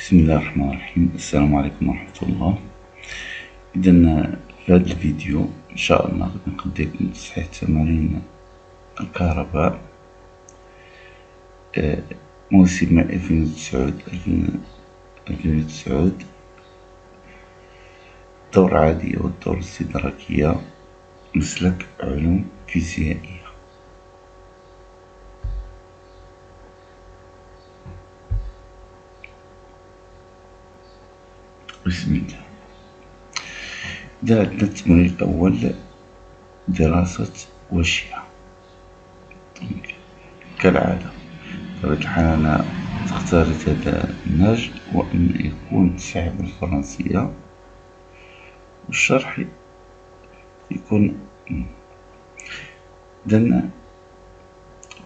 بسم الله الرحمن الرحيم. السلام عليكم ورحمة الله. إذا في هذا الفيديو إن شاء الله غادي نقدم لكم تصحيح تمارين الكهرباء موسم 2009 دورة عادية والدورة الاستدراكية مسلك علوم فيزيائية. بسم الله. إذا عندنا التمرين الأول دراسة وشيعة. كالعادة بطبيعة الحال أنا اختارت هذا النهج وأن يكون التصحيح بالفرنسية والشرح يكون إذن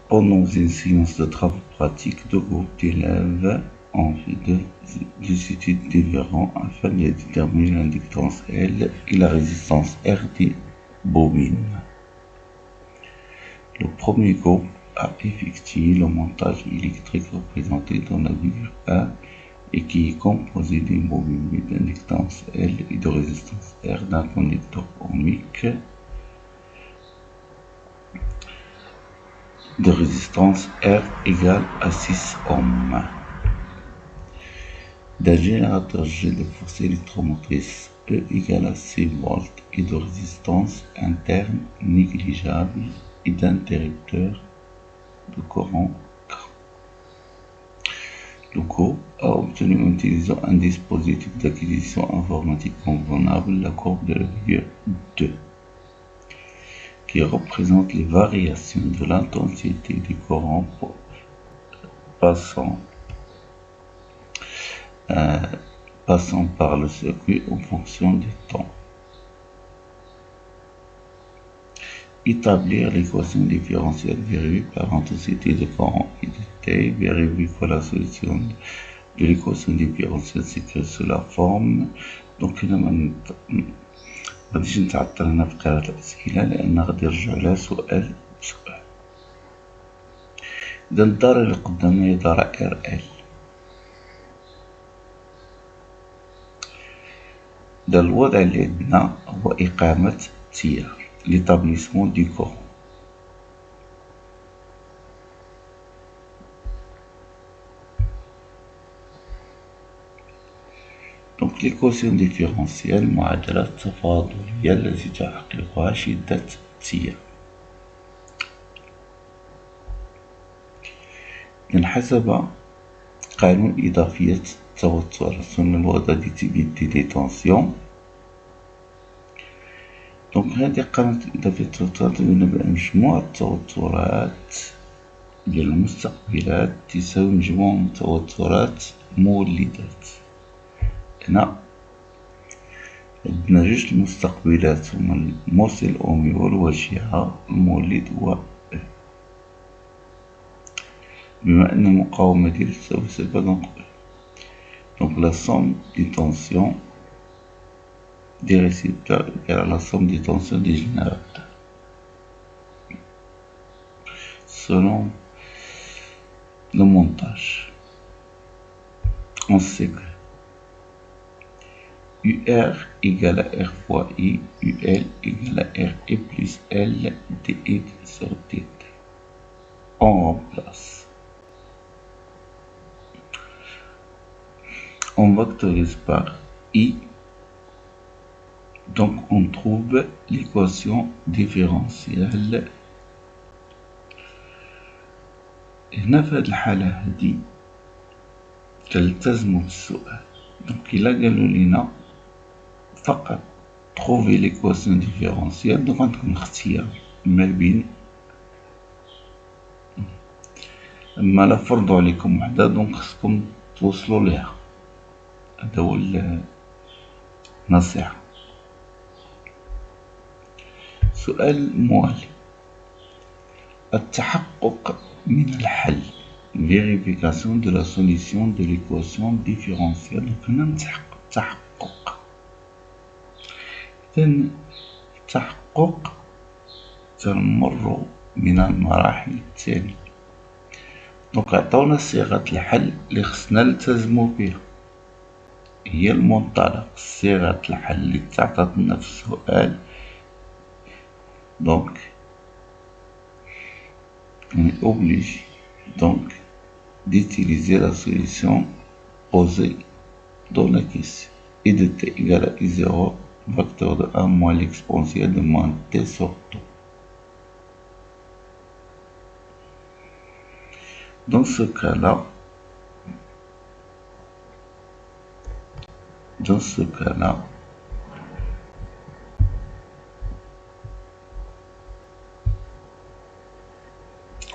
pendant une séance de travaux pratiques, deux groupes d'élèves ont fait des études différentes afin de déterminer l'inductance L et la résistance R des bobines. Le premier groupe a effectué le montage électrique représenté dans la figure A et qui est composé d'une bobine d'inductance L et de résistance R d'un conducteur ohmique de résistance R égale à 6 ohms, d'un générateur G de force électromotrice E égale à 6 volts et de résistance interne négligeable et d'interrupteur de courant K. Le groupe a obtenu en utilisant un dispositif d'acquisition informatique convenable la courbe de la figure 2. Qui représente les variations de l'intensité du courant passant par le circuit en fonction du temps. Établir l'équation différentielle vérifiée par l'intensité de courant et de T, vérifier que la solution de l'équation différentielle s'écrit sous la forme. Donc مغاديش نتعطل هنا في قراءة الأسئلة لأن غادي نرجعو لها سؤال بسؤال. إذا الدارة اللي قدامنا هي دارة ار ال. إذا الوضع اللي عندنا هو إقامة تيار ليتابليسمون دو كورون. Donc l'équation différentielle معادلة تفاضلية التي تحققها شدة التيار. إذن حسب قانون إضافية التوترات الوضعية دي تونسيون. دونك هذه قانون إضافية التوترات قلنا بأن مجموع التوترات ديال المستقبلات تساوي مجموع متوترات مولدات. هنا عندنا جوج المستقبلات هما الموصل الأومي والوشيعة، المولد هو E. بما أن المقاومة ديالو تساوي صفر donc la somme des tensions des récepteurs égale à la somme des tensions des générateurs. Selon le montage, on sait que UR égale à R fois I, UL égale à RE plus L dI sur dt. On remplace. On vectorise par I. Donc on trouve l'équation différentielle. هنا في هاد الحالة هادي تلتزموا بالسؤال. donc إلا قالوا لينا فقط trouver l'équation différentielle donc عندكم اختيار ما بين اما لا فرضوا عليكم وحدة دونك خصكم توصلوا ليها. هذا هو النصيحة. سؤال موالي. التحقق من الحل vérification de la solution de l'équation différentielle. donc هنا نتحقق التحقق. إذن التحقق تنمر من المراحل التالية. دونك عطاونا صيغة الحل اللي خصنا نلتزمو بها. هي المنطلق، صيغة الحل اللي تعطتنا في السؤال. دونك on est obligé donc d'utiliser la solution posée dans la question. I de t égale à I0, facteur de 1 moins l'exponentielle de moins t sur 2. Dans ce cas-là,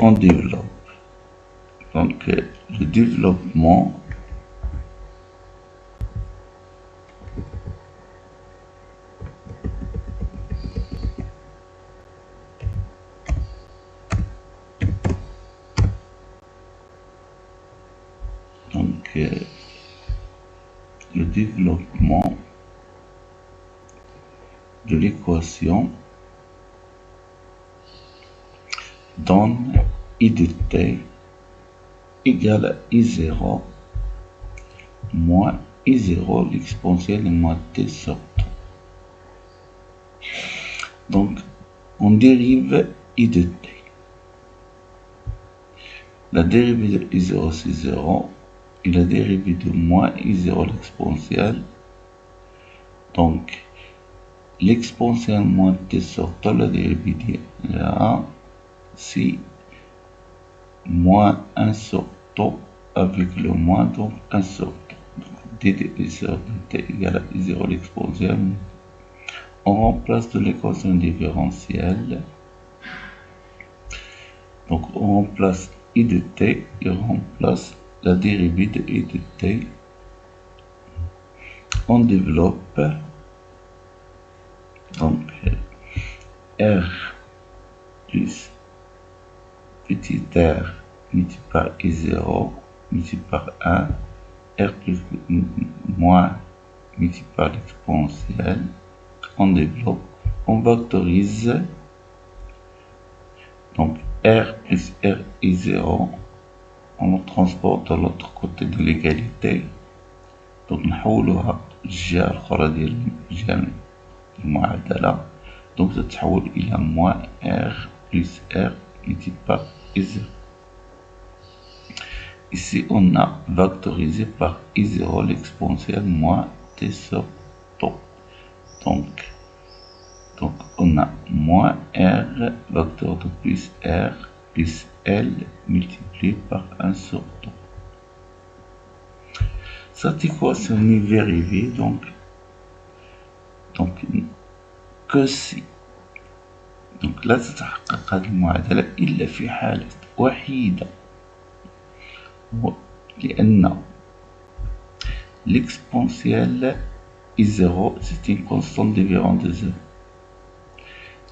on développe. Donc, le développement de l'équation donne I de t égale à I0 moins I0 l'exponentielle de moins t sur 2. Donc, on dérive I de t. La dérivée de I0 c'est 0 et la dérivée de moins I0 l'exponentielle. Donc, l'exponentielle moins t sur 2, la dérivée de là, c'est moins 1 sur 2 avec le moins, donc 1 sur 2. Donc, d de I sur dt égale à I0 l'exponentielle. On remplace de l'équation différentielle. Donc, on remplace I de t et on remplace la dérivée de I de t. On développe donc r plus petit r multiplié par I0 multiplié par 1, r plus moins multiplié par l'exponentielle. On développe, on vectorise donc r plus r I0, on le transporte de l'autre côté de l'égalité. Donc نحولوها للجهة الأخرى ديال الجهة المعادلة. Donc تتحول إلى moins r plus r multiplié par I0. Ici on a vectorisé par I0 l'exponentielle moins t sur 2. Donc on a moins r vecteur de plus r plus l multiplié par 1 sur 2. Cette équation est vérifiée donc que si donc لا تتحقق هذه المعادلة إلا في حالة وحيدة، لأن l'exponentielle I0 c'est une constante différent de 0.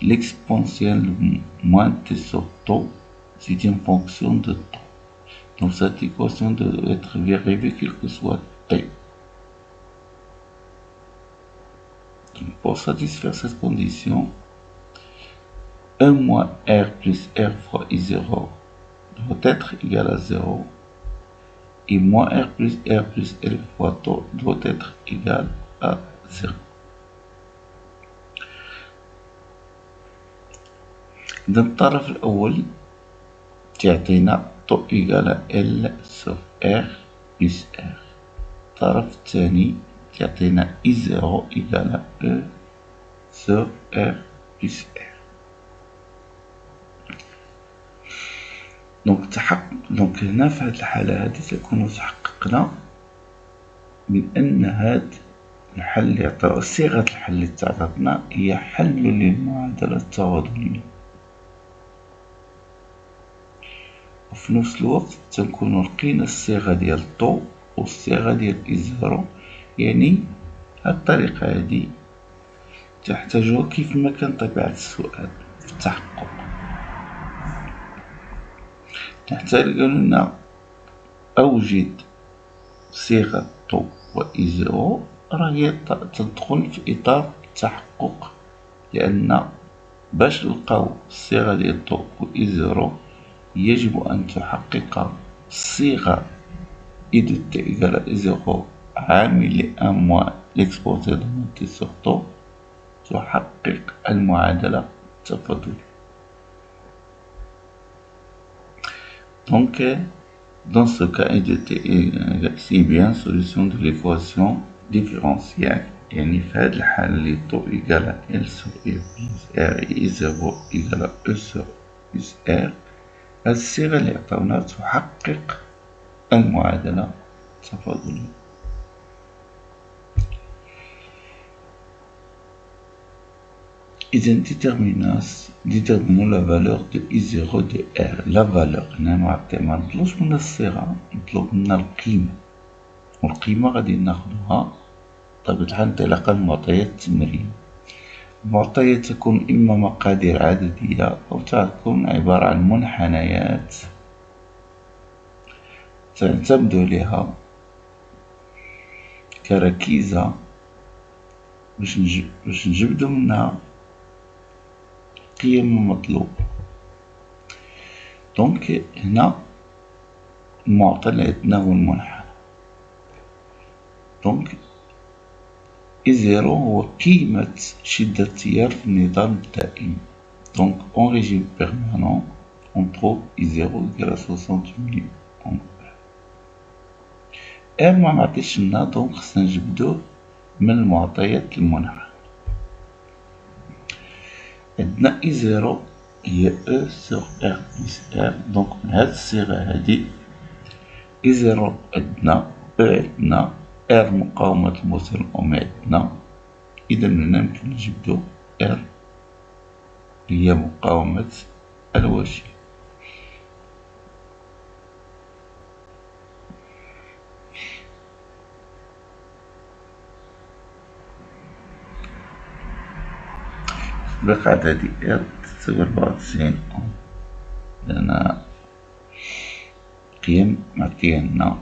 L'exponentielle moins t sur 2 c'est une fonction de t. Donc cette équation doit être vérifiée quel que soit t. Donc, pour satisfaire cette condition, 1 moins r plus r fois I0 doit être égal à 0 et moins r plus l fois t doit être égal à 0. إذا الطرف الأول تعطينا t égal à l sur r plus r. الطرف الثاني تعطينا I0 égal à e sur r plus r. دونك هنا في هذه الحالة هذه تكون تحققنا من أن هذا الحل اللي عطاو صيغة الحل اللي تعطاتنا هي حل للمعادلة التفاضلية، وفي نفس الوقت تنكونو لقينا الصيغة ديال طو والصيغة ديال I0. يعني هاد الطريقة هادي تحتاجوها كيف ما كان طبيعة السؤال في التحقق. تحتاج قالوا لنا أوجد صيغة طو و I0، راهي تدخل في إطار التحقق، لأن باش نلقاو الصيغة ديال طو و I0 يجب أن تحقق الصيغة I de t égale à I0 عامل un moins l'exposé de monter sur taux تحقق المعادلة التفاضلية. Donc, dans ce cas, c'est bien solution de l'équation différentielle. يعني في هذا الحالة اللي طو إيكال L sur E plus R et I0 إيكال E sur plus R، هذه الصيغة اللي عطاونا تحقق المعادلة التفاضلية. إذا déterminons la valeur de I0 de R. la valeur هنا معطي ما نطلبش من الصيغة، نطلب منا القيمة، والقيمة غادي ناخدوها بطبيعة الحال انطلاقا من معطيات التمرين. المعطيات تكون إما مقادير عددية أو تكون عبارة عن منحنيات تعتمد عليها كركيزة باش نجبدو منها قيم المطلوبة. دونك هنا المعطى اللي عندنا هو المنحنى. دونك I0 هو قيمة شدة التيار في النظام الدائم. دونك en régime permanent on trouve I0 égale à 60 milliampères. R ما معطيش لنا، دونك خصنا نجبدوه من المعطيات المنحنى. عندنا I0 هي E sur R plus R. دونك من هاد الصيغة هادي I0 عندنا، E عندنا، R مقاومة الموصل الأومي عندنا. إذا من هنا يمكن نجبدو R هي مقاومة الوجه. القاعدة دي R تساوي 94 أوم، لأن قيم معطية لنا.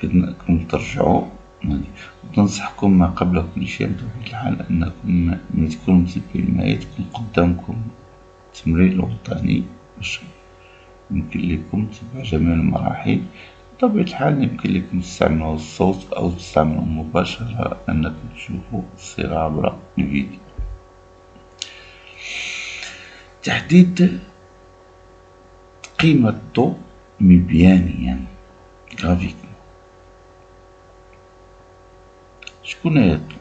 كنكم ترجعوا، ننصحكم ما قبل كل شيء بطبيعة الحال أنكم ملي تكونوا متبعين معايا تكون قدامكم التمرين الوطني باش يمكن لكم تتبع جميع المراحل. بطبيعة الحال يمكن لكم تستعملوا الصوت أو تستعملوا مباشرة أنكم تشوفوا الصيغة عبر الفيديو. تحديد قيمة الضوء مبيانيا غرافيكمون. شكون هي الضوء؟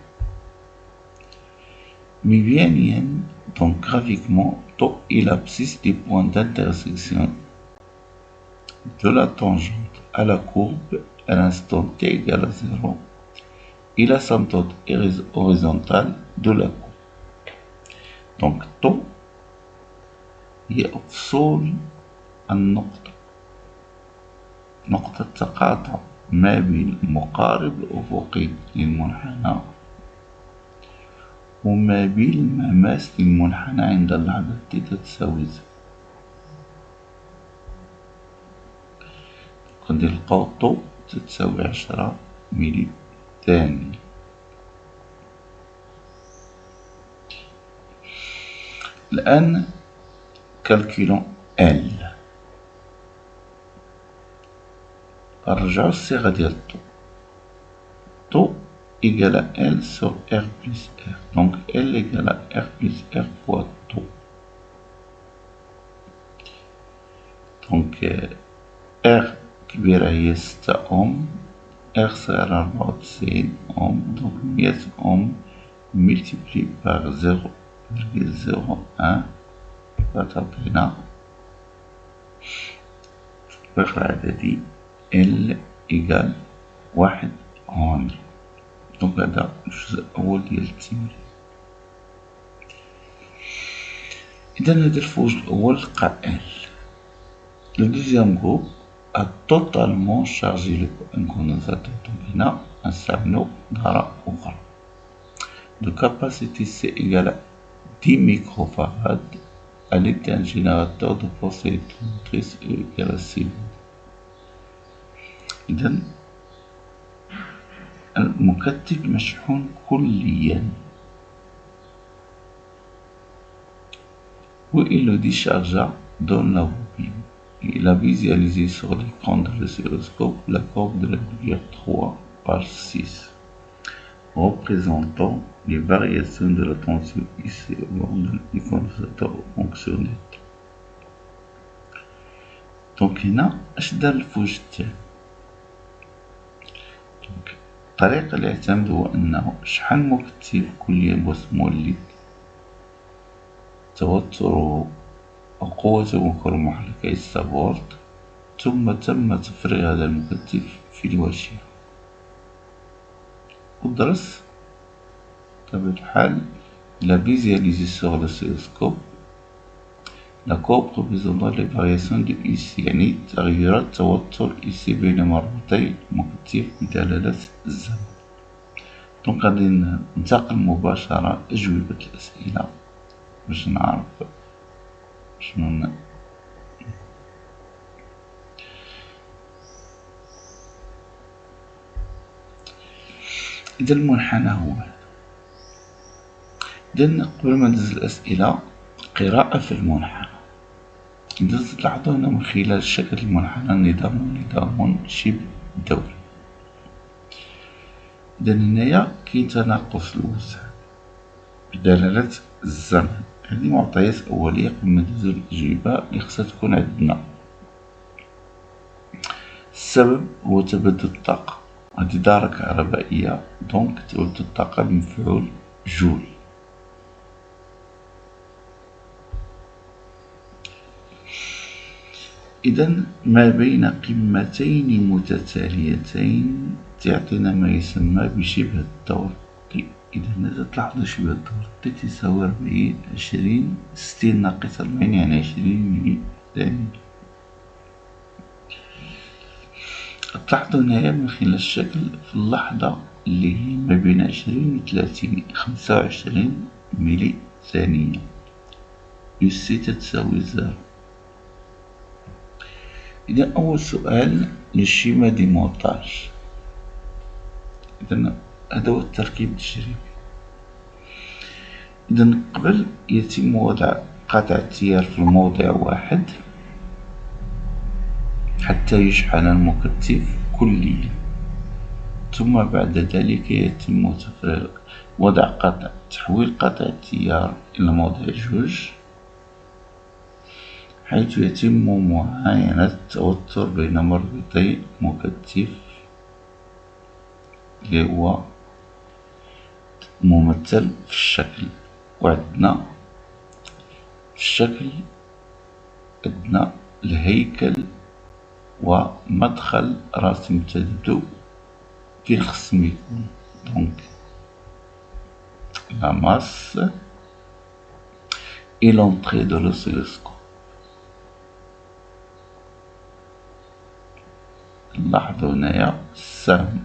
مبيانيا دونك غرافيكمون الضوء est l'abscisse du point d'intersection de la tangente à la courbe à l'instant t égale à 0 et l'asymptote horizontale de la courbe. donc الضوء هي أصول النقطة، نقطة تقاطع ما بين المقارب الأفقي للمنحنى وما بين المماس للمنحنى عند اللحظة تيتا تساوي 0. غادي نلقاو الضوء تتساوي 10 ملي ثانية. الآن كالكولون L. نرجعو الصيغة ديال الضوء. الضوء إيكال L sur R plus R. donc L égale R plus R fois الضوء. donc R كبيرة هي 6 أوم، R صغيرة 94 أوم، donc 100 أوم multiplié par 0,01 فتعطينا الطريقة العددي L إيكال 1 أوم. دونك هذا الجزء الأول ديال التمرين. إذا هذا الفوج الأول لقى L. le deuxième groupe a totalement chargé le condensateur. donc هنا نستعملو ظاهرة أخرى. de capacité C égale à 10 microfarad à l'aide d'un générateur de force électromotrice égale à C. إذا المكثف مشحون كليا و il le déchargea dans la bobine. il a visualisé sur l'écran de l'oscilloscope la courbe de la lumière 3, page 6, représentant les variations de la tension ici au bord du condensateur fonctionnel. دونك هنا اش دار الفوج تاعي؟ دونك الطريقة اللي اعتمد هو انه شحال مكتف كليا بوست مولد توتر وقوته مقر محركة السابورت، ثم تم تفريغ هذا المكتف في الواشية ودرس بطبيعة الحال لا visualisé sur l'oscilloscope la courbe représentant les variations de IC، يعني تغيرات توتر IC بين مربوطي المكتف بدلالة الزمن. دونك غادي ننتقل مباشرة لأجوبة الأسئلة باش نعرف شنو إذا المنحنى هو هذا. إذا قبل ما ندز الأسئلة قراءة في المنحنى، إذا تلاحظوا هنا من خلال شكل المنحنى نظام شبه دوري. إذا هنايا كاين تناقص الوسع بدلالة الزمن، هذه معطيات أولية قبل ما ندوزو الأجوبة اللي خصها تكون عندنا. السبب هو تبدل الطاقة، هذه دارة كهربائية دونك تبدل الطاقة بمفعول جول. إذا ما بين قمتين متتاليتين تعطينا ما يسمى بشبه الدور T. إذا إذا تلاحظوا شبه الدور T تساوي 40 20 60 ناقص 40 يعني 20 ملي ثانية. تلاحظوا هنايا من خلال الشكل في اللحظة اللي هي ما بين 20 و 30 25 ملي ثانية، UC تساوي 0. إذا أول سؤال للشيما دي مونتاج، إذا هذا هو التركيب التجريبي. إذا قبل يتم وضع قطع التيار في الموضع واحد حتى يشحن المكتف كليا، ثم بعد ذلك يتم تفريغ وضع تحويل قطع التيار إلى موضع جوج، حيث يتم معاينة التوتر بين مربطي مكتف اللي هو ممثل في الشكل. وعندنا في الشكل عندنا الهيكل ومدخل راس التذبذب في الخصم يكون دونك لا ماس et l'entrée de l'oscilloscope. لاحظوا هنايا السهم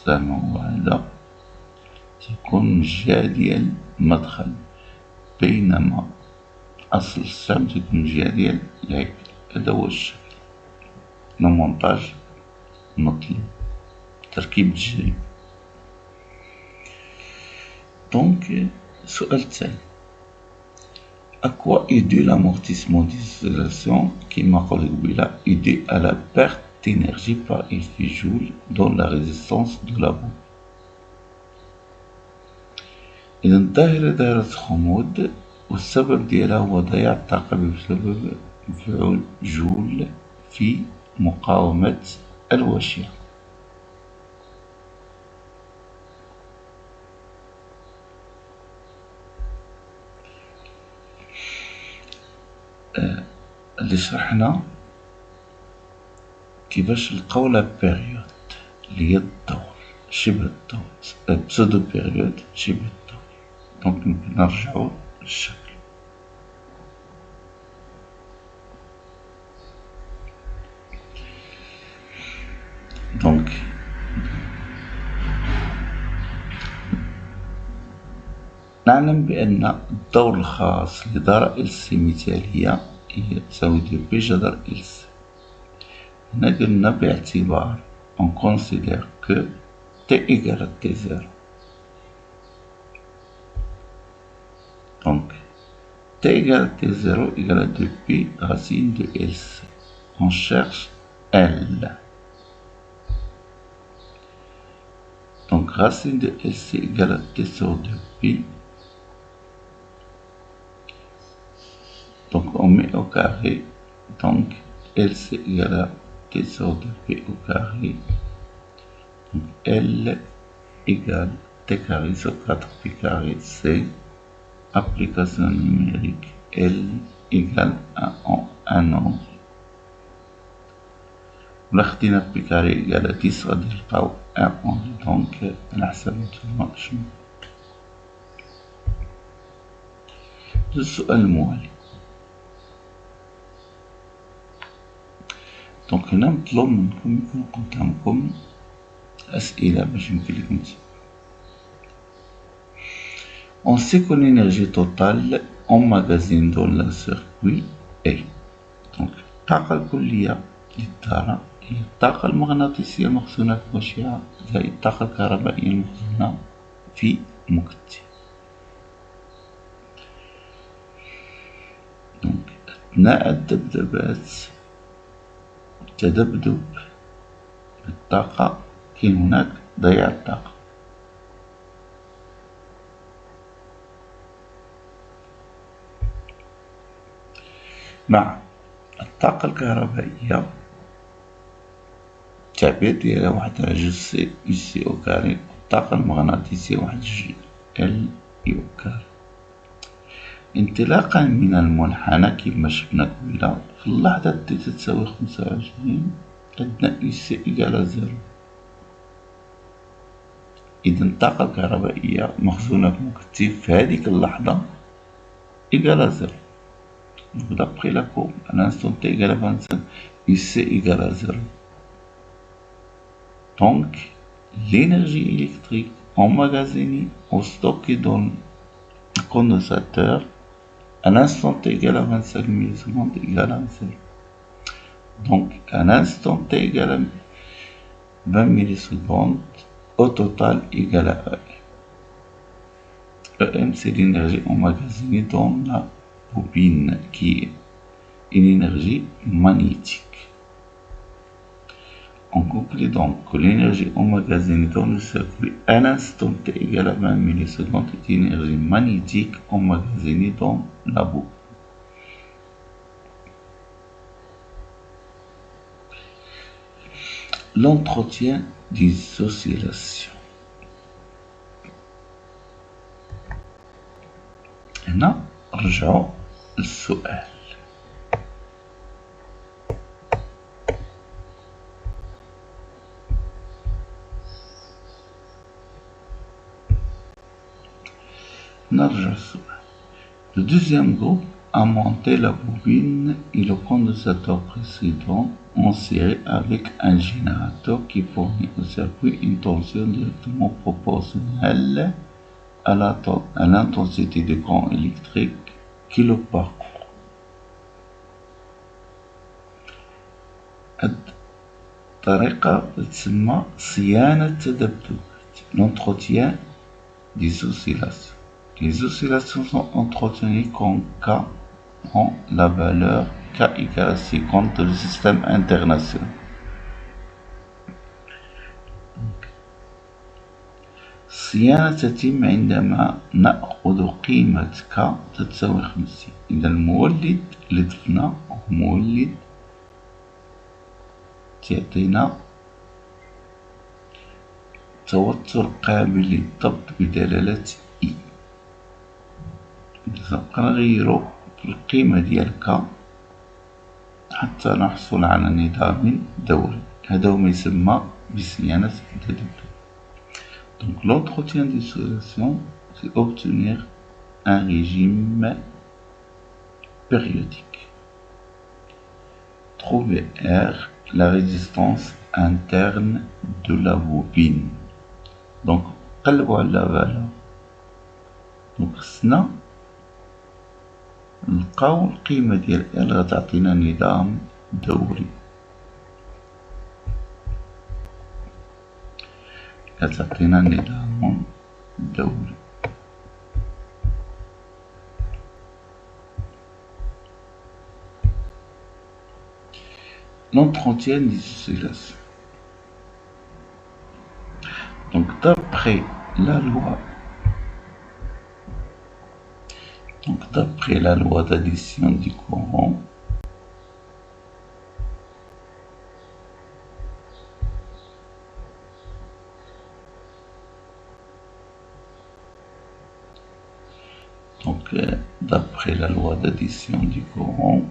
هو هذا تكون من الجهة ديال المدخل، بينما أصل السهم تكون من الجهة ديال الهيكل. هذا هو الشكل المونتاج المطلوب، تركيب التجريبي. دونك السؤال التالي، à quoi est dû l'amortissement d'isolation كما قلت قبيلة est dû à la perte d'énergie par effet Joule dans la résistance de la boucle. إذا الظاهرة دائرة خمود والسبب ديالها هو ضياع الطاقة بسبب مفعول جول في مقاومة الواشية. اللي شرحنا كيفاش لقاو لا بيريود اللي هي الدور شبه الدور بسودو بيريود شبه الدور. دونك نرجعو للشكل. دونك نعلم بأن الدور الخاص لدائرة إلسي مثالية هي تساوي دو بي جذر إلسي. هنا قلنا باعتبار on considère que t égale à t0. Donc t T égale T0 égale à 2P racine de LC. On cherche L. Donc racine de LC égale à T sur 2P. Donc on met au carré. Donc LC égale à T sur 2P au carré. Donc L égale T carré sur 4P carré C. Application numérique. L égale à un nombre. ولا خدينا بي كاري إيكال 10 غادي نلقاو ان اونغل. دونك على حسب نتوما شنو. السؤال الموالي. دونك هنا مطلوب منكم يكون قدامكم أسئلة باش يمكن لكم تجاوبوا. On sait que l'énergie totale emmagasine dans le circuit est. Donc الطاقة الكلية للذرة هي الطاقة المغناطيسية المخزونة في الأشعة زائد الطاقة الكهربائية المخزونة في مكتل. دونك أثناء الذبذبات التذبذب بالطاقة كاين هناك ضياع الطاقة. مع الطاقة الكهربائية التعبير ديالها واحد على جوج سي يو سي او كاري. الطاقة المغناطيسية واحد جوج ال يو كاري. انطلاقا من المنحنى كما شفنا قبيلة في اللحظة التي تساوي 25 عندنا يو سي إيكال زيرو. إذا الطاقة الكهربائية مخزونة في المكتف في هذيك اللحظة إيكال زيرو. D'après la courbe, à l'instant t égale à 25, UC égale à 0. Donc, l'énergie électrique emmagasinée ou stockée dans le condensateur à l'instant t égale à 25 millisecondes égale à 0. Donc, à l'instant t égale à 20 millisecondes, au total égale à EM. EM, c'est l'énergie emmagasinée dans la bobine qui est une énergie magnétique. On conclut donc que l'énergie emmagasinée dans le circuit à l'instant t égale à 20 millisecondes est une énergie magnétique emmagasinée dans la bobine. L'entretien des oscillations. هنا رجعوا السؤال. نرجع السؤال. Le deuxième groupe a monté la bobine et le condensateur précédent en série avec un générateur qui fournit au circuit une tension directement proportionnelle à l'intensité du courant électrique qui le parcourt. الطريقة تسمى صيانة التذبذبات. L'entretien des oscillations. Les oscillations sont entretenues quand K prend la valeur K égale à 50 du système international. الصيانة تتم عندما نأخذ قيمة K تساوي 50. إذا المولد اللي ضفنا هو مولد تعطينا توتر قابل للضبط بدلالة E. إذا نغيرو في القيمة ديال K حتى نحصل على نظام دوري. هذا هو ما يسمى بصيانة التذبذب. Donc l'entretien des oscillations, c'est obtenir un régime périodique. Trouver R, la résistance interne de la bobine. Donc قلبوا على valeur. Donc خصنا نلقاو القيمة ديال R غتعطينا نظام دوري. تعطينا نظام دوري. l'entretien des oscillations. Donc d'après la loi d'addition du courant, d'après la loi d'addition du courant,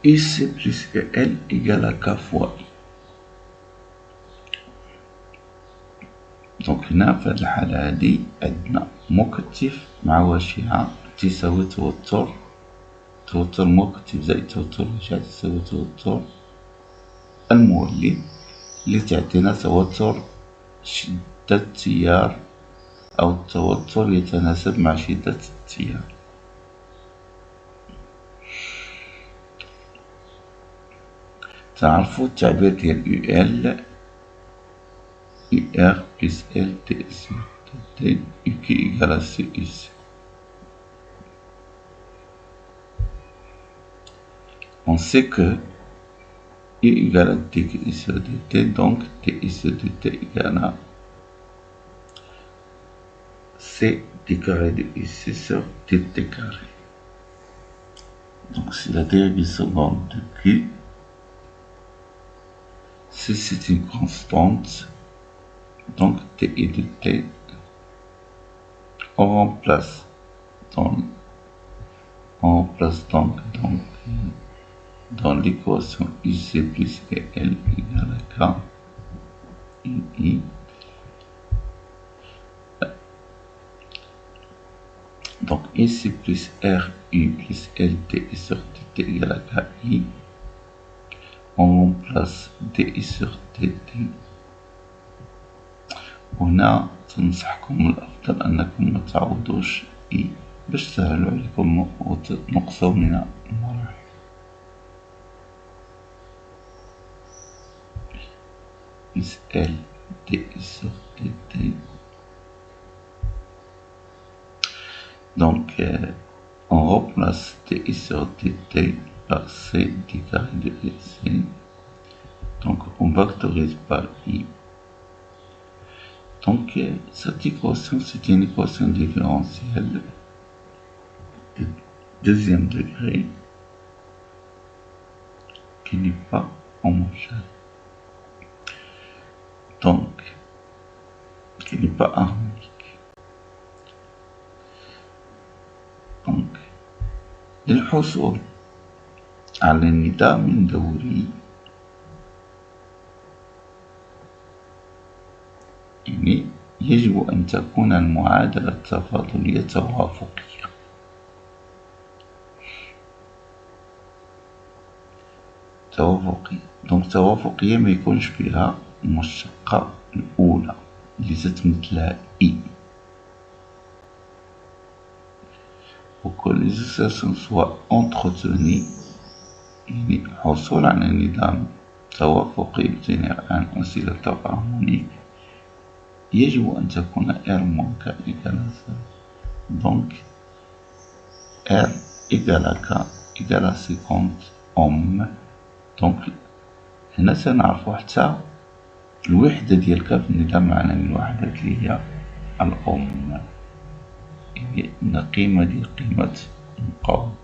IC plus EL égale à K fois I. دونك هنا في هاد الحالة هادي عندنا مكتف مع واشعة تساوي توتر مكتف زائد توتر واشعة تساوي توتر المولد اللي تعطينا توتر شدة التيار أو التوتر يتناسب مع شدة التيار. تعرفوا التعبير ديال UL UR plus L T sur T qui égale à CUC. On sait que I égale à TI sur dt, donc TI sur dt égale à C d carré de IC sur dt carré. Donc c'est la dérivée seconde de Q. C c'est une constante, donc TI de T. On remplace donc dans l'équation IC plus EL égale à K I. Donc IC plus RU plus LTI sur TT égale à KI. On remplace DI sur TT. هنا تنصحكم الأفضل أنكم ما تعوضوش إي باش تسهلوا عليكم وتنقصوا من المراحل. plus L DI sur TT. Donc on remplace TI sur TT par C d carré de IC. Donc on vectorise par I. Donc cette équation c'est une équation différentielle de deuxième degré qui n'est pas homogène, donc qui n'est pas harmonique. Donc للحصول على نظام دوري يعني يجب أن تكون المعادلة التفاضلية توافقية. دونك توافقية ما يكونش فيها المشتقة الأولى اللي تتمثلها إي. Pour que les oscillations soient entretenues يعني الحصول على نظام توافقي يبتني عن oscillateur harmonique يجب أن تكون R moins K égale à 0. Donc R égale à K égale à 50 ohms. Donc هنا سنعرفو حتى الوحدة ديال K في النظام معنا من الوحدات اللي هي الأوم، يعني قيمة ديال قيمة المقاومة.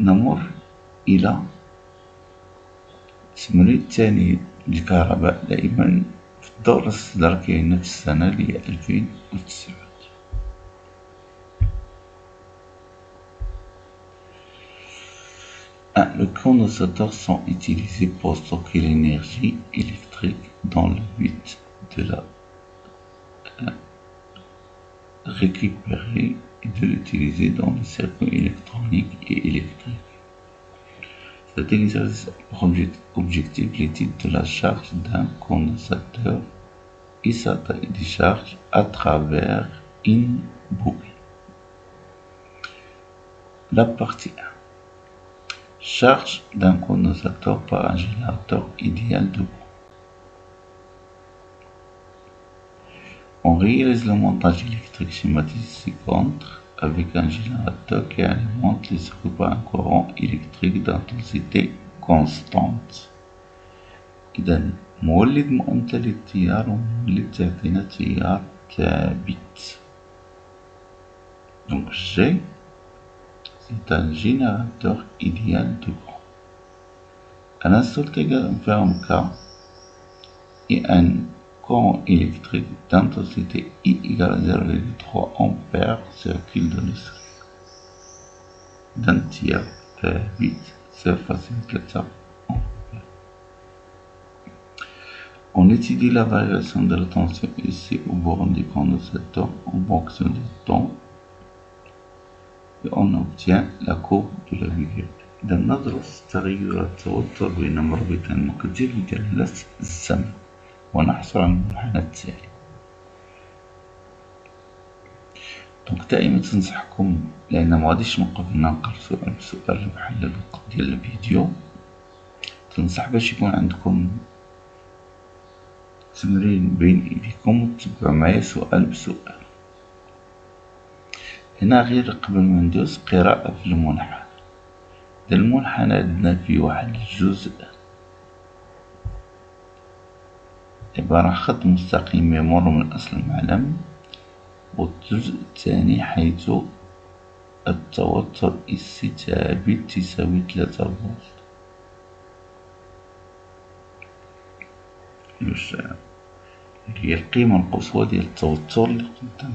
نمر إلى التمرين الثاني للكهرباء. دائما في الدورة الاستدراكية نفس السنة اللي هي 2009. Les condensateurs sont utilisés pour stocker l'énergie électrique dans le but de la récupérer et de l'utiliser dans les circuits électroniques et électriques. Cet exercice a pour objectif l'étude de la charge d'un condensateur et sa taille de charge à travers une boucle. La partie 1. Charge d'un condensateur par un générateur idéal de courant. On réalise le montage électrique schématique ci-contre avec un générateur qui alimente les circuits par un courant électrique d'intensité constante. إذا مولد مؤمتل للتيار ومولد تعطينا تيار ثابت. Donc G, c'est un générateur idéal de courant. À l'instant ferme K et un courant électrique d'intensité I égale à 0,3 ampères circule dans le circuit d'un tiers ثابت surface 3 ampères. On étudie la variation de la tension ici au borne du condensateur en fonction du temps et on obtient la courbe de la vigueur. إذا ندرس تغير التوتر بين مربطين مكتل بجلالة الزمن ونحصل على المنحنى التالي. دونك دائما تنصحكم لأن مغاديش نوقف ننقل سؤال بسؤال بحال الوقت ديال الفيديو، تنصح باش يكون عندكم تمرين بين ايديكم وتتبعوا معايا سؤال بسؤال. هنا غير قبل ما ندوز قراءة في المنحنى. المنحنى عندنا فيه واحد الجزء عبارة عن خط مستقيم يمر من أصل المعلم، والجزء الثاني حيث التوتر إس ثابت تساوي 3 فولت. هي القيمة القصوى ديال التوتر اللي قدامكم.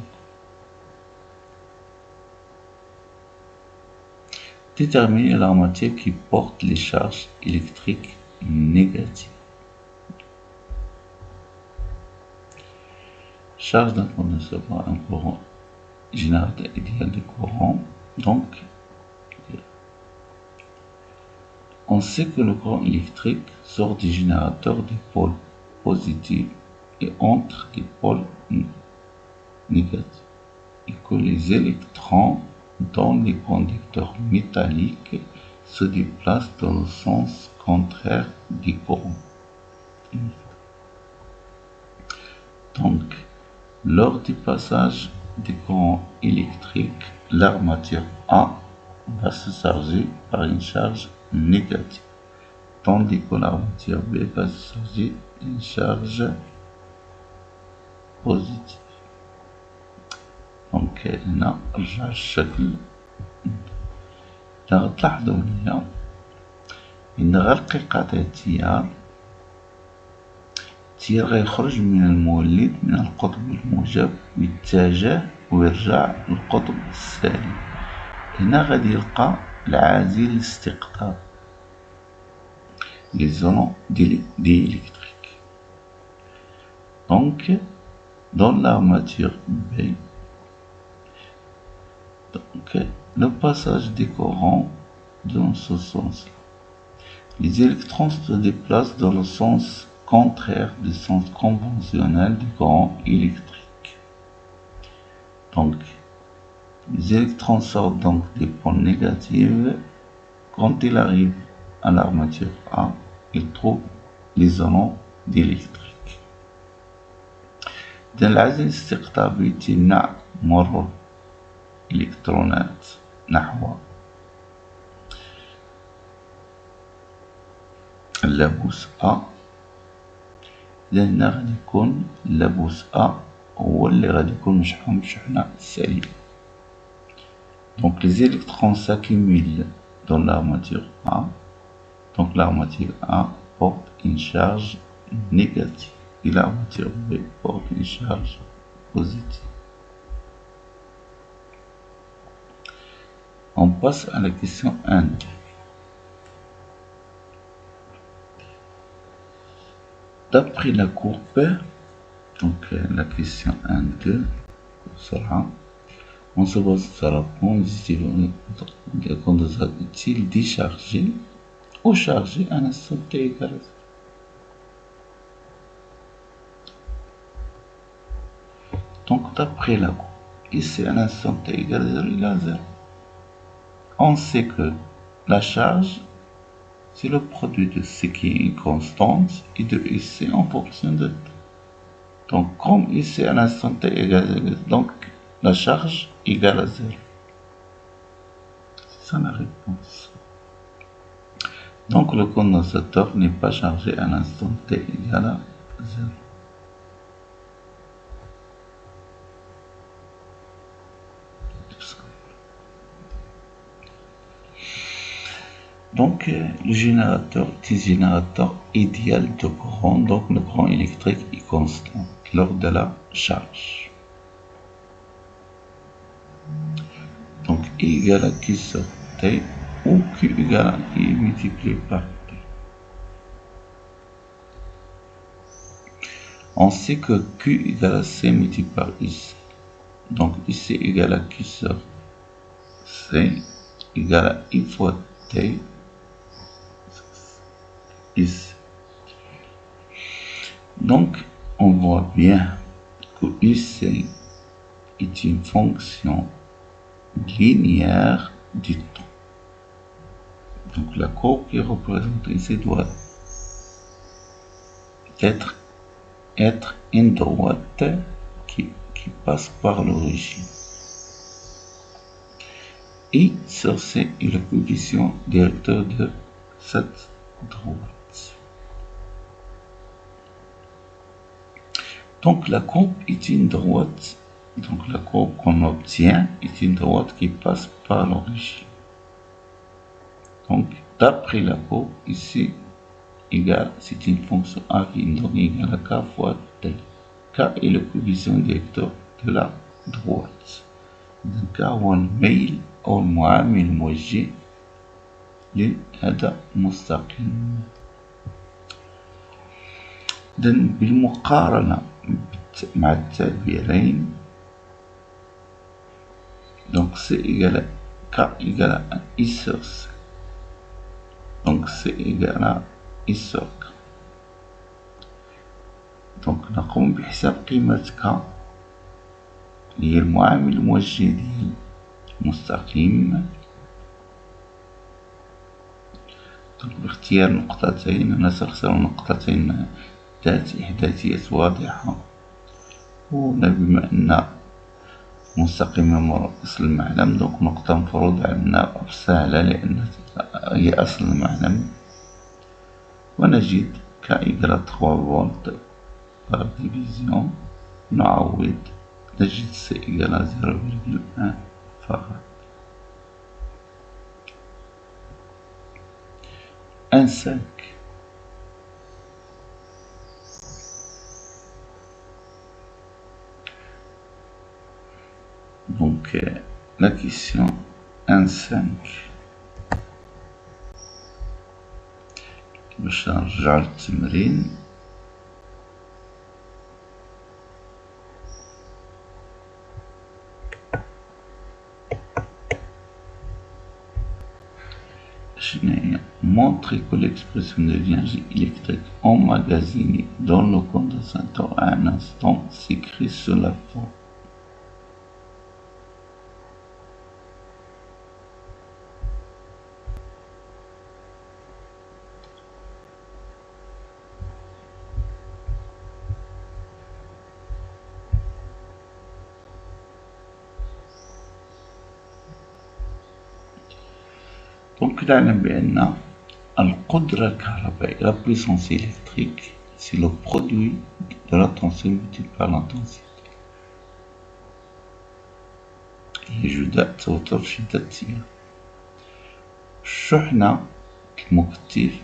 Déterminer la matière qui porte les charges électriques négatives. Charge d'un condensateur par un courant générateur idéal de courant. Donc, on sait que le courant électrique sort du générateur des pôles positifs et entre les pôles négatifs, et que les électrons dans les conducteurs métalliques se déplacent dans le sens contraire du courant. Donc, lors du passage du courant électrique, l'armature A va se charger par une charge négative, tandis que l'armature B va se charger d'une charge positive. دونك هنا رجع الشكل. إذا غتلاحظو هنا إن غير قطع التيار غيخرج من المولد من القطب الموجب ويتجه ويرجع للقطب السالب. هنا غادي يلقى العازل الاستقطاب les ions diélectriques. Donc dans l'armature B, donc, le passage des courants dans ce sens-là. Les électrons se déplacent dans le sens contraire du sens conventionnel du courant électrique. Donc, les électrons sortent donc des pôles négatifs. Quand ils arrivent à l'armature A, ils trouvent les ions diélectriques. Dans العزل الاستقطابي تمنع مرور إلكترونات نحو اللبوس A. هنا غادي يكون اللبوس A هو اللي غادي يكون مشحون بشحنة سالبة. Donc les électrons s'accumulent dans l'armature A. Donc l'armature A porte une charge négative et l'armature B porte une charge positive. On passe à la question 1. D'après la courbe, donc la question 1-2, on se base sur la positive de condensateur est-il déchargé ou chargé à un instant t égal à 0. Donc d'après la courbe, ici à un instant t égal à 0, il est à 0. On sait que la charge, c'est le produit de ce qui est une constante et de ici en fonction de t. Donc, comme ici à l'instant t égale à 0, donc la charge égale à 0. C'est ça la réponse. Donc, le condensateur n'est pas chargé à l'instant t égale à 0. Donc, le générateur est un générateur idéal de courant, donc le courant électrique est constant lors de la charge. Donc, I égale à Q sur T, ou Q égale à I multiplié par T. On sait que Q égale à C multiplié par IC. Donc, IC égale à Q sur C égale à I fois T IC. Donc, on voit bien que IC est une fonction linéaire du temps. Donc, la courbe qui représente ici doit être une droite qui passe par l'origine. I sur C est le coefficient directeur de cette droite. Donc la courbe est une droite. Donc la courbe qu'on obtient est une droite qui passe par l'origine. Donc d'après la courbe ici égale, c'est une fonction A qui est donnée égale à K fois T. K est le coefficient directeur de la droite. K هو الميل أو المعامل الموجه لهذا المستقيم. بالمقارنة مع التعبيرين، donc C égale à K égale à I sur C. Donc C égale à I sur K. donc نقوم بحساب قيمة K اللي هي المعامل الموجه ديال المستقيم. donc باختيار نقطتين، أنا سأختار نقطتين ذاتيات واضحة. وهنا بما أن مستقيم يمر أصل المعلم، دونك نقطة مفروض عندنا سهلة لأن هي أصل المعلم. ونجد K إيكال 3 فولت par division. نعوض نجد C إيكال 0,1 فقط. 1,5. Donc la question 1,5 باش نرجع للتمرين. Montrer que l'expression de l'énergie électrique emmagasinée dans le condensateur à un instant s'écrit sur la forme. Donc, نعلم بأن القدرة الكهربائية la puissance électrique c'est le produit de la tension multiplié par l'intensité. هي جداء توتر شدة التيار. الشحنة المكثف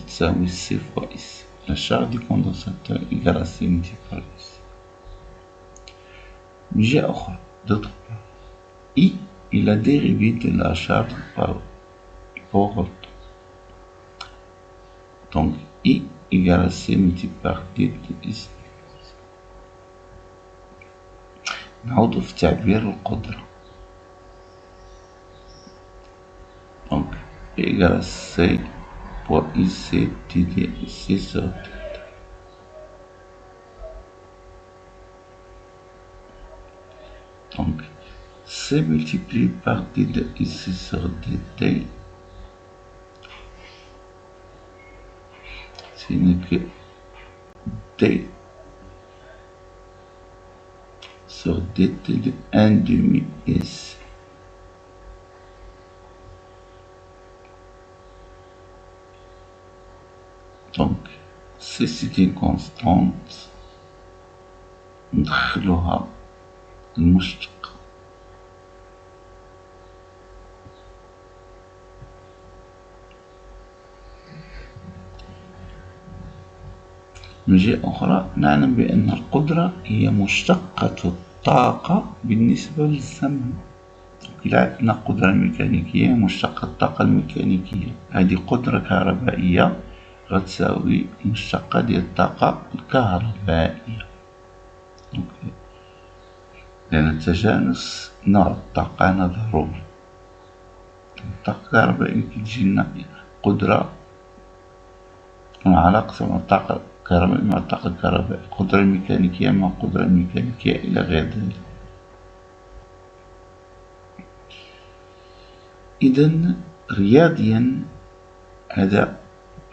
تساوي C fois S. La charge du condensateur égale à C multiplié par S. من جهة أخرى, d'autre part, I est la dérivée de la charge par rapport au temps. Donc I égale à C multiplié par D de S. نعود في تعبير القدرة. Donc P égale à C pour IC divisé C sur D. Donc C multiplié par D de IC sur DT, ce n'est que D sur dt de 1 demi s. Donc c'est une constante ندخلوها المشتق. من جهة أخرى نعلم بأن القدرة هي مشتقة الطاقة بالنسبة للزمن. إذا عندنا قدرة ميكانيكية مشتقة الطاقة الميكانيكية، هذه قدرة كهربائية غتساوي مشتقة ديال الطاقة الكهربائية. لأن التجانس نوع الطاقة هنا ضروري. الطاقة الكهربائية كتجينا قدرة مع علاقة مع الطاقة الكهربائية مع الطاقة الكهربائية، القدرة الميكانيكية مع القدرة الميكانيكية إلى غير ذلك. إذن رياضيا هذا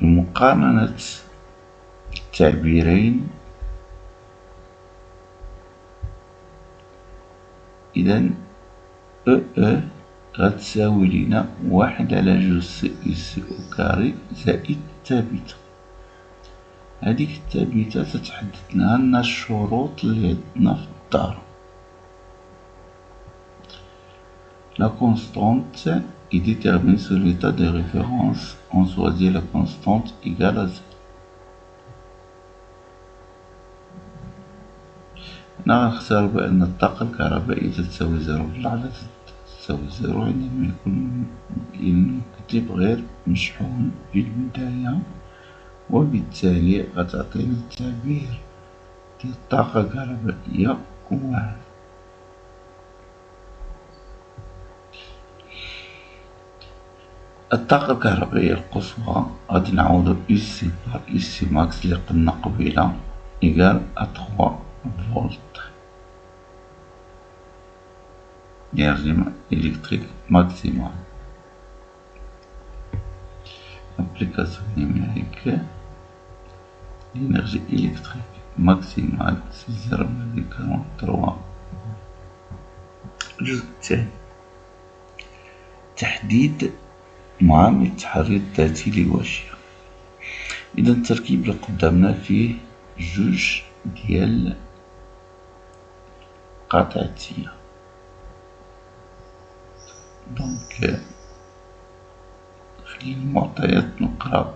بمقارنة التعبيرين، إذن غتساوي لنا 1/2 كاري زائد الثابتة. هذيك الثابتة تتحدد لنا الشروط اللي عندنا في الدار. La constante est déterminée sur l'état de référence. On choisit la constante égale à 0. هنا غنختار بأن الطاقة الكهربائية تساوي 0 بالعدد تساوي 0 عندما يكون الكتيب غير مشحون في البداية، وبالتالي غتعطينا التعبير ديال الطاقة الكهربائية 1. الطاقة الكهربائية القصوى غادي نعوضو إس بار إس ماكس اللي قلنا قبيلة إيكال 3 فولت énergie électrique maximale. Application numérique, l'énergie électrique maximale c'est 0,43. الجزء الثاني تحديد معامل التحري الذاتي للواشية. إذا التركيب اللي قدامنا فيه جوج ديال قاطعتية. دونك خلي المعطيات نقرا.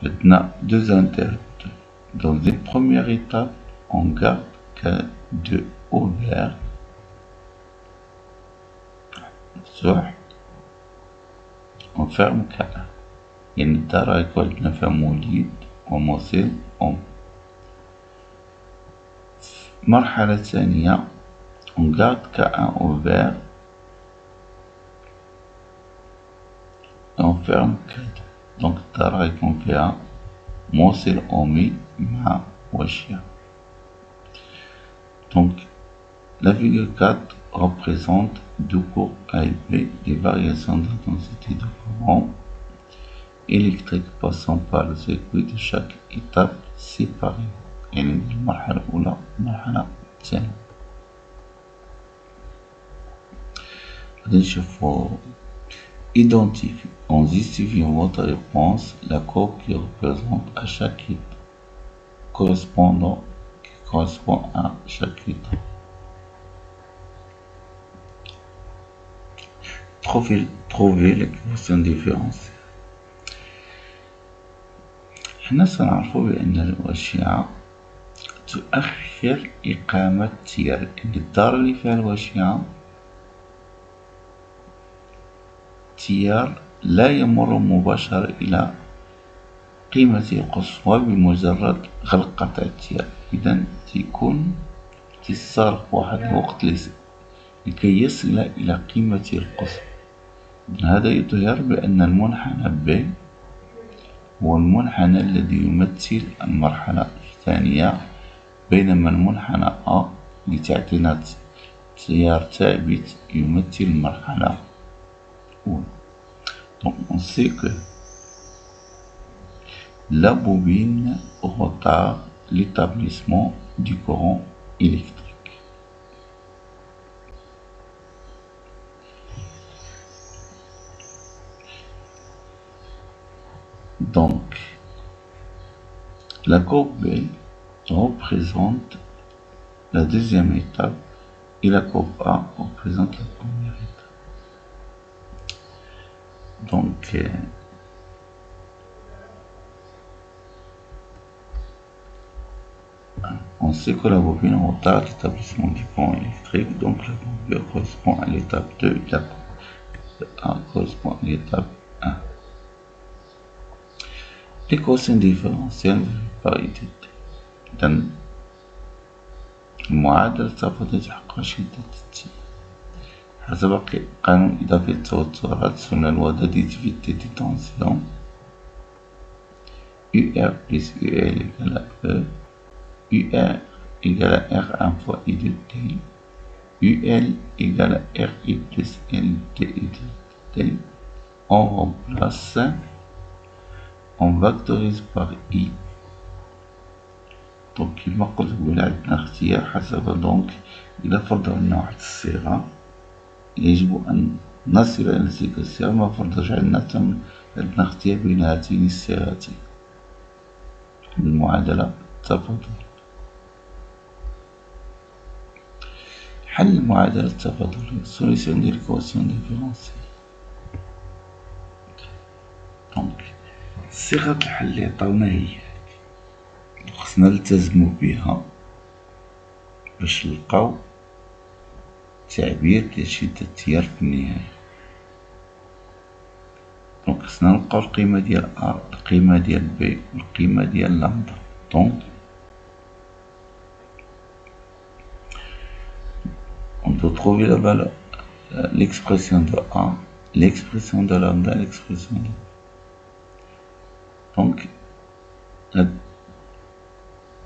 عندنا deux interrupteurs. Dans une première étape, on garde K2 ouvert مفتوح، on ferme K1. يعني الدار غيكون عندنا فيها مولد وموصل أم. مرحلة ثانية on garde K1 ouvert on ferme K2. دونك الدار غيكون فيها موصل أومي مع واشية. Donc la figure 4 représente deux cours A et B, des variations d'intensité de courant électrique passant par le circuit de chaque étape séparément. يعني المرحلة الأولى والمرحلة الثانية. غادي نشوفو identifie en justifiant votre réponse la courbe qui représente à chaque étape qui correspond à chaque étape. Trouver l'équation différentielle. حنا سنعرفو بأن الواشعة تؤخر إقامة التيار، لأن الدار اللي فيها الواشعة التيار لا يمر مباشرة إلى قيمته القصوى بمجرد غلق قطع التيار. إذا تيكون تيستغرق واحد الوقت لكي يصل إلى قيمته القصوى. هذا يظهر بأن المنحنى ب هو المنحنى الذي يمثل المرحلة الثانية، بينما المنحنى A لتعطينا تيار ثابت يمثل المرحلة الأولى. Donc on sait que la bobine retarde l'établissement du courant électrique. Donc, la courbe B représente la deuxième étape et la courbe A représente la première étape. Donc, on sait que la bobine retarde l'établissement du courant électrique, donc la courbe B correspond à l'étape 2 et la courbe A correspond à l'étape 1. L'équation différentielle par IDT. إذن المعادلة تفاضل تحقق شدة T حسب قانون إضافة التوترات selon la loi d'additivité des tensions. UR plus UL égale à E. UR égale à R1 fois I de T. UL égale à RI plus LD I de T. On remplace, on vectorise par I. دونك كيما قلت قبل عندنا اختيار حسب دونك إذا فرضنا واحد الصيغة يجب أن نصل إلى تلك الصيغة ما فرضش عندنا اختيار بين هاتين الصيغتين المعادلة التفاضل. حل المعادلة التفاضلية solution de l'équation différentielle. دونك صيغة الحل اللي عطاونا هي خصنا نلتزمو بها باش نلقاو تعبير ديال شدة التيار في النهاية. دونك خصنا نلقاو القيمة ديال A، القيمة ديال B والقيمة ديال لامدا. دونك on doit trouver la valeur, l'expression de A, l'expression de lambda, l'expression de B. Donc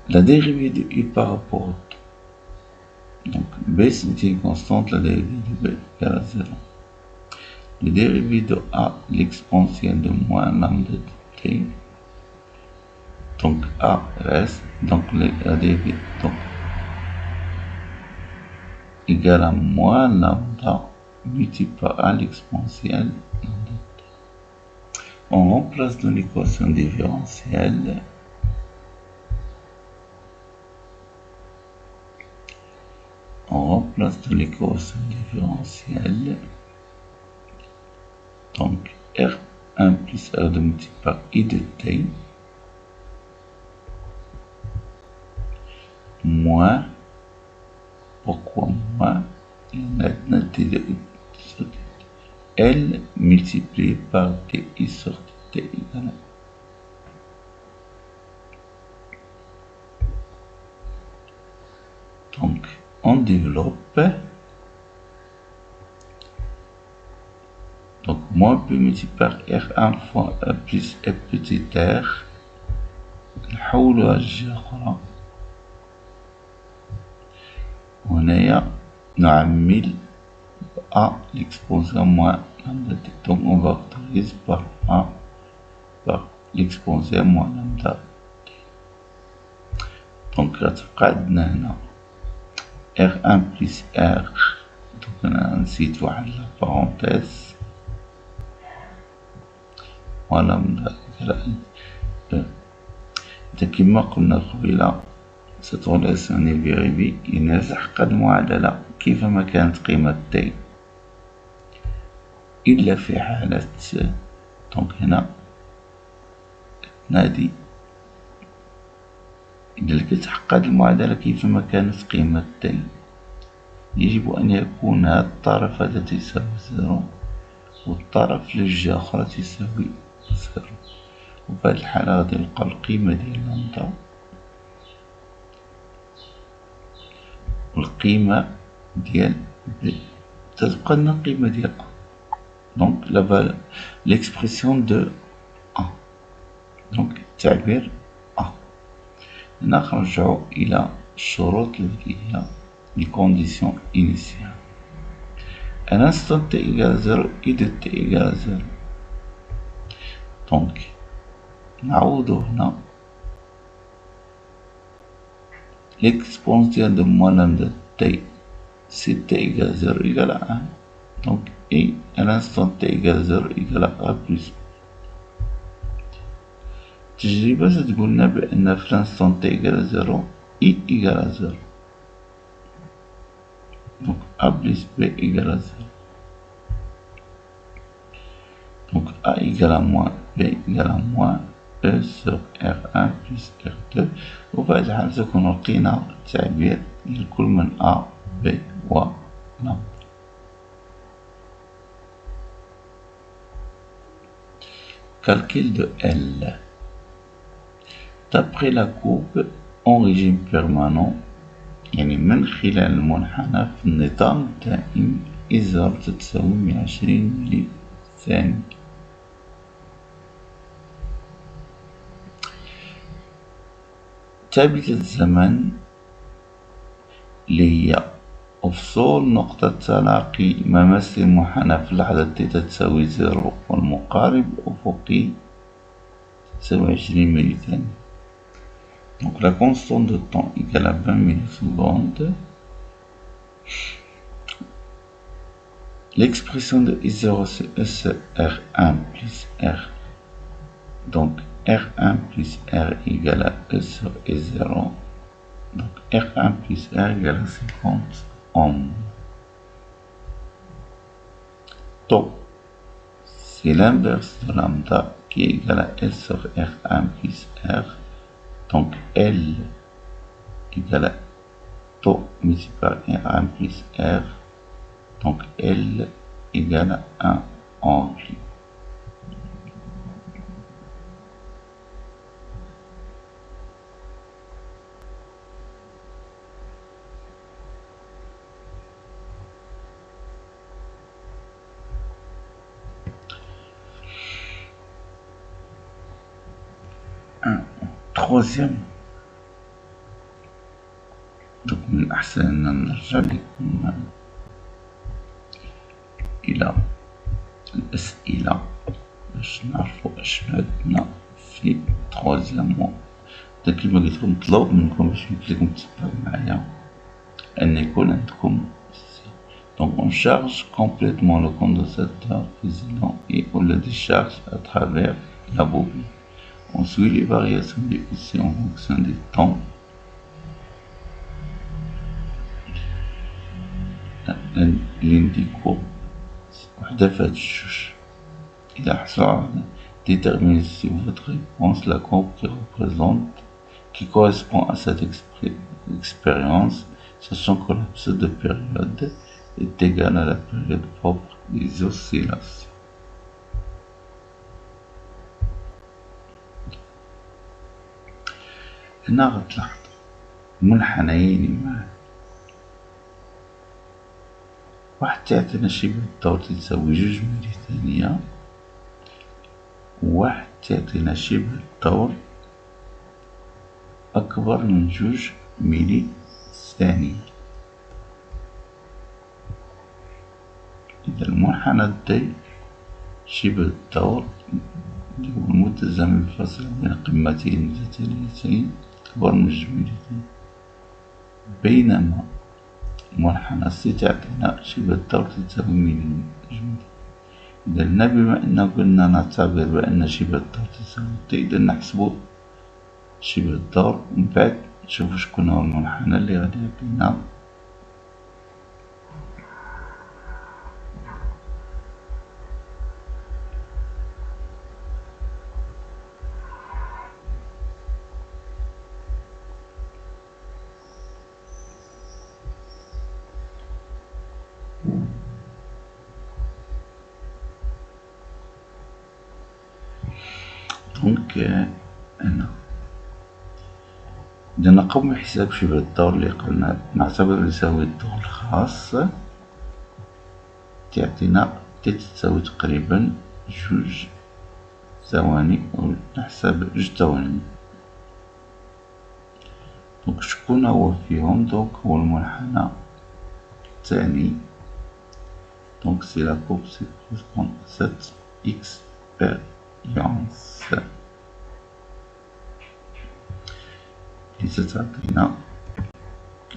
la dérivée de I par rapport au temps. Donc B c'est une constante, la dérivée de B égale à 0. Le dérivé de A, l'exponentielle de moins lambda de T. Donc A reste, donc la dérivée donc, égale à moins lambda multiplié par A l'exponentielle lambda de T. On remplace dans l'équation différentielle donc R1 plus R2 multiplié par I de T moins, pourquoi moins, L multiplié par TI sur T égale à. Donc on développe, donc moins P multiplié par R1 fois E plus F petit r نحولوها لجهة أخرى وهنايا نعمل A l'exponentielle moins lambda T. Donc on vectorise par A par l'exponentielle moins lambda T. Donc غتبقى عندنا هنا R1 plus R. Donc أنا نسيت واحد لا parenthèse moins lambda égale à E. إذا كما قلنا قبيلة cette relation est vérifiée ينازح قد المعادلة كيفما كانت قيمة T إلا في حالة دونك هنا نادي إذا كتحقق المعادلة كيفما كانت قيمة T يجب أن يكون هذا الطرف هذا تساوي 0 والطرف للجهة أخرى تساوي 0. وفي هذه الحالة غادي نلقاو القيمة ديال لامدا والقيمة ديال B تتبقى لنا القيمة ديال A. Donc l'expression de A. Donc تعبير A. نرجع إلى الشروط اللي هي les conditions initiales. À l'instant t égale 0, I de t égale 0. Donc نعوضو هنا l'exponentielle de moins lambda t si t égale 0 égale à 1. Donc et à l'instant t égale 0 égale à A plus B. التجربة تقولنا بأن في l'instant t égale 0 I égale à 0. Donc A plus B égale à 0. Donc A égale à moins, B égale à moins E sur R1 plus R2. وفي هذه الحالة تكون لقينا التعبير لكل من A B و N. Calcul de L. D'après la courbe en régime permanent يعني من خلال المنحنى في النظام الدائم إزر تتساوي 120 ملي ثانية. ثابتة الزمن اللي هي أفصول نقطة تلاقي مماس المنحنى في اللحظة تي تساوي 0 والمقارب الأفقي تساوي 20 ملي ثانية. Donc la constante de temps égale à 20 millisecondes. L'expression de I0 c'est E sur R1 plus R. Donc R1 plus R égale à E sur I0. Donc R1 plus R égale à 50 ohms. Tau, c'est l'inverse de lambda qui est égal à L sur R1 plus R. Donc L égale à tau multiplié par R1 plus R. Donc L égale à 1 ampli. Troisième. Donc من الأحسن أن نرجع لكم إلى الأسئلة باش نعرفو اش عندنا في troisième. كيما قلتلكم مطلوب منكم باش يمكنلكم تتبعو معايا أن يكون عندكم. Donc on charge complètement le condensateur précédent et on le décharge à travers la bobine. On suit les variations des poussées en fonction du temps. L'indico وحدة في هاد الجوج. إذا حصل déterminez si votre réponse la courbe qui correspond à cette expérience, sachant que l'absence de période est égale à la période propre des oscillations. هنا غتلاحظ منحنيين معا، واحد تعطينا شبه الدور تساوي 2 ملي ثانية، وواحد تعطينا شبه الدور أكبر من 2 ملي ثانية. إذا المنحنى دي شبه الدور اللي هو المدة الزمنية الفاصلة بين قمتين متتاليتين أكبر من 2 ملي ثانية، بينما منحنى سي تعطينا شبه الدور تساوي ملي. إذا بما أننا قلنا نعتبر بأن شبه الدور تساوي تي، إذا نحسبو شبه الدور ومن بعد نشوفو شكون هو المنحنى اللي غادي يعطينا دونك هنا. إذا نقوم بحساب شبه الدور اللي قلنا نعتبر يساوي الدور الخاص، تعطينا تساوي تقريبا 2 ثواني أو نحسب 2 ثواني. دونك شكون هو فيهم؟ دونك هو المنحنى الثاني. دونك سي لا كورب سي كورسبون سات إكسبيريونس اللي ستعطينا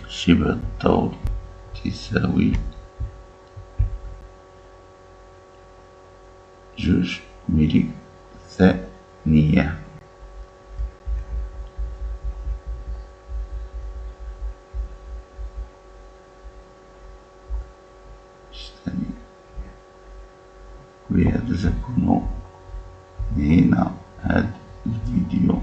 شبه الدور تساوي 2 ملي ثانية. ثانية. وبهذا تكون هنا هذا الفيديو.